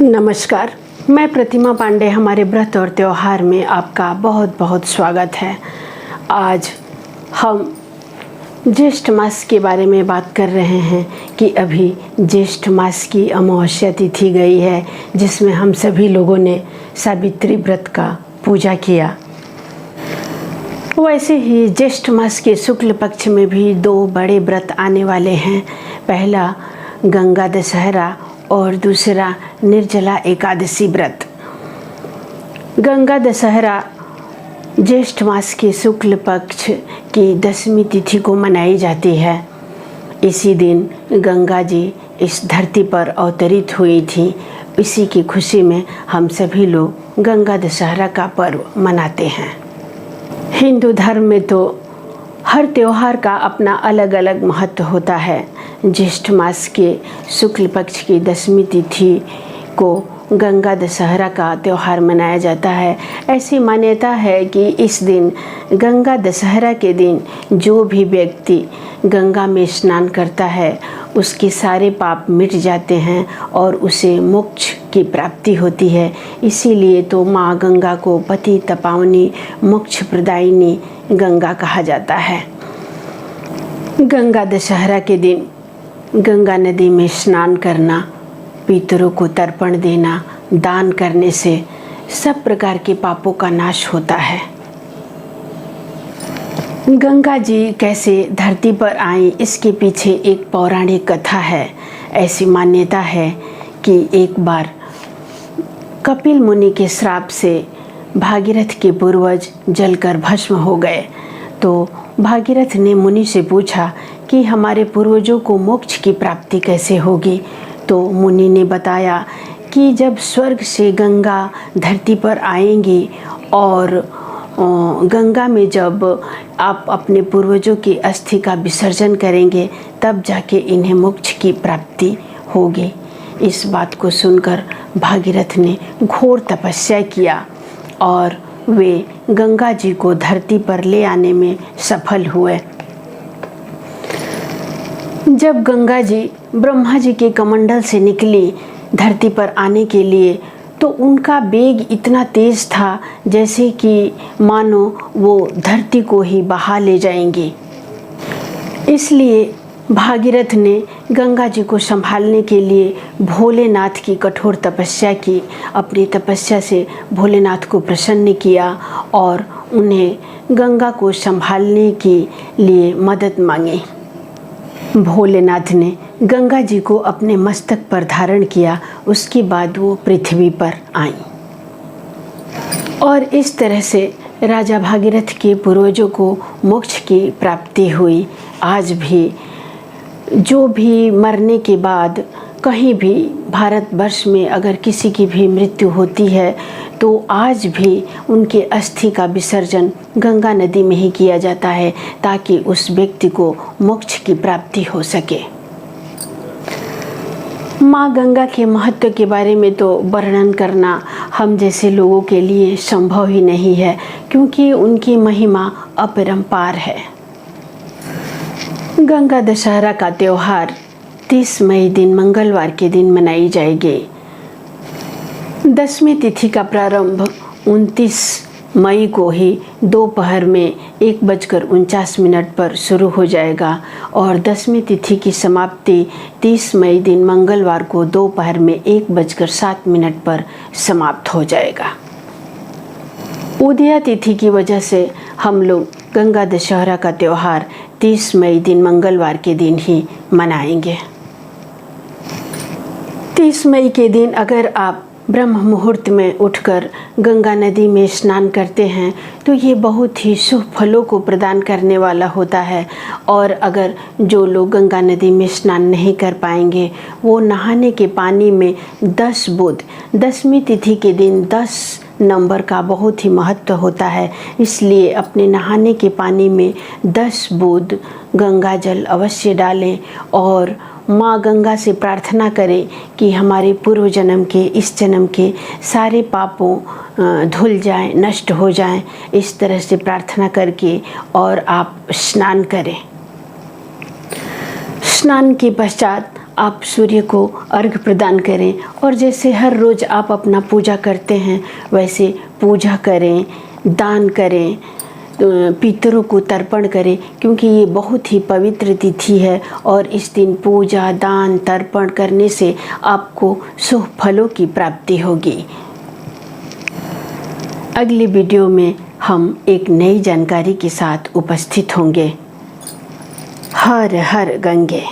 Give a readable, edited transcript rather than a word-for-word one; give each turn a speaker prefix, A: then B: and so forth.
A: नमस्कार, मैं प्रतिमा पांडे। हमारे व्रत और त्यौहार में आपका बहुत बहुत स्वागत है। आज हम ज्येष्ठ मास के बारे में बात कर रहे हैं कि अभी ज्येष्ठ मास की अमावस्या तिथि गई है, जिसमें हम सभी लोगों ने सावित्री व्रत का पूजा किया। वैसे ही ज्येष्ठ मास के शुक्ल पक्ष में भी दो बड़े व्रत आने वाले हैं। पहला गंगा दशहरा और दूसरा निर्जला एकादशी व्रत। गंगा दशहरा ज्येष्ठ मास के शुक्ल पक्ष की 10वीं तिथि को मनाई जाती है। इसी दिन गंगा जी इस धरती पर अवतरित हुई थी। इसी की खुशी में हम सभी लोग गंगा दशहरा का पर्व मनाते हैं। हिंदू धर्म में तो हर त्यौहार का अपना अलग अलग महत्व होता है। ज्येष्ठ मास के शुक्ल पक्ष की 10वीं तिथि को गंगा दशहरा का त्यौहार मनाया जाता है। ऐसी मान्यता है कि इस दिन गंगा दशहरा के दिन जो भी व्यक्ति गंगा में स्नान करता है उसके सारे पाप मिट जाते हैं और उसे मोक्ष की प्राप्ति होती है। इसीलिए तो माँ गंगा को पतित पावनी मोक्ष प्रदायिनी गंगा कहा जाता है। गंगा दशहरा के दिन गंगा नदी में स्नान करना, पितरों को तर्पण देना, दान करने से सब प्रकार के पापों का नाश होता है। गंगा जी कैसे धरती पर आई, इसके पीछे एक पौराणिक कथा है। ऐसी मान्यता है कि एक बार कपिल मुनि के श्राप से भागीरथ के पूर्वज जलकर भस्म हो गए। तो भागीरथ ने मुनि से पूछा कि हमारे पूर्वजों को मोक्ष की प्राप्ति कैसे होगी। तो मुनि ने बताया कि जब स्वर्ग से गंगा धरती पर आएंगी और गंगा में जब आप अपने पूर्वजों की अस्थि का विसर्जन करेंगे तब जाके इन्हें मोक्ष की प्राप्ति होगी। इस बात को सुनकर भागीरथ ने घोर तपस्या किया और वे गंगा जी को धरती पर ले आने में सफल हुए। जब गंगा जी ब्रह्मा जी के कमंडल से निकली धरती पर आने के लिए तो उनका वेग इतना तेज था जैसे कि मानो वो धरती को ही बहा ले जाएंगी। इसलिए भागीरथ ने गंगा जी को संभालने के लिए भोलेनाथ की कठोर तपस्या की। अपनी तपस्या से भोलेनाथ को प्रसन्न किया और उन्हें गंगा को संभालने के लिए मदद मांगी। भोलेनाथ ने गंगा जी को अपने मस्तक पर धारण किया। उसके बाद वो पृथ्वी पर आईं और इस तरह से राजा भागीरथ के पूर्वजों को मोक्ष की प्राप्ति हुई। आज भी जो भी मरने के बाद कहीं भी भारतवर्ष में अगर किसी की भी मृत्यु होती है तो आज भी उनके अस्थि का विसर्जन गंगा नदी में ही किया जाता है ताकि उस व्यक्ति को मोक्ष की प्राप्ति हो सके। माँ गंगा के महत्व के बारे में तो वर्णन करना हम जैसे लोगों के लिए संभव ही नहीं है, क्योंकि उनकी महिमा अपरंपार है। गंगा दशहरा का त्यौहार 30 मई दिन मंगलवार के दिन मनाई जाएगी। 10वीं तिथि का प्रारंभ 29 मई को ही दोपहर में 1:49 पर शुरू हो जाएगा और 10वीं तिथि की समाप्ति 30 मई दिन मंगलवार को दोपहर में 1:07 पर समाप्त हो जाएगा। उदया तिथि की वजह से हम लोग गंगा दशहरा का त्यौहार 30 मई दिन मंगलवार के दिन ही मनाएंगे। 30 मई के दिन अगर आप ब्रह्म मुहूर्त में उठकर गंगा नदी में स्नान करते हैं तो ये बहुत ही शुभ फलों को प्रदान करने वाला होता है। और अगर जो लोग गंगा नदी में स्नान नहीं कर पाएंगे वो नहाने के पानी में 10 बूंद, 10वीं तिथि के दिन 10 नंबर का बहुत ही महत्व होता है। इसलिए अपने नहाने के पानी में 10 बूंद गंगा जल अवश्य डालें और माँ गंगा से प्रार्थना करें कि हमारे पूर्व जन्म के, इस जन्म के सारे पापों धुल जाएं, नष्ट हो जाएं। इस तरह से प्रार्थना करके और आप स्नान करें। स्नान के पश्चात आप सूर्य को अर्घ प्रदान करें और जैसे हर रोज़ आप अपना पूजा करते हैं वैसे पूजा करें, दान करें, पितरों को तर्पण करें, क्योंकि ये बहुत ही पवित्र तिथि है और इस दिन पूजा, दान, तर्पण करने से आपको शुभ फलों की प्राप्ति होगी। अगली वीडियो में हम एक नई जानकारी के साथ उपस्थित होंगे। हर हर गंगे।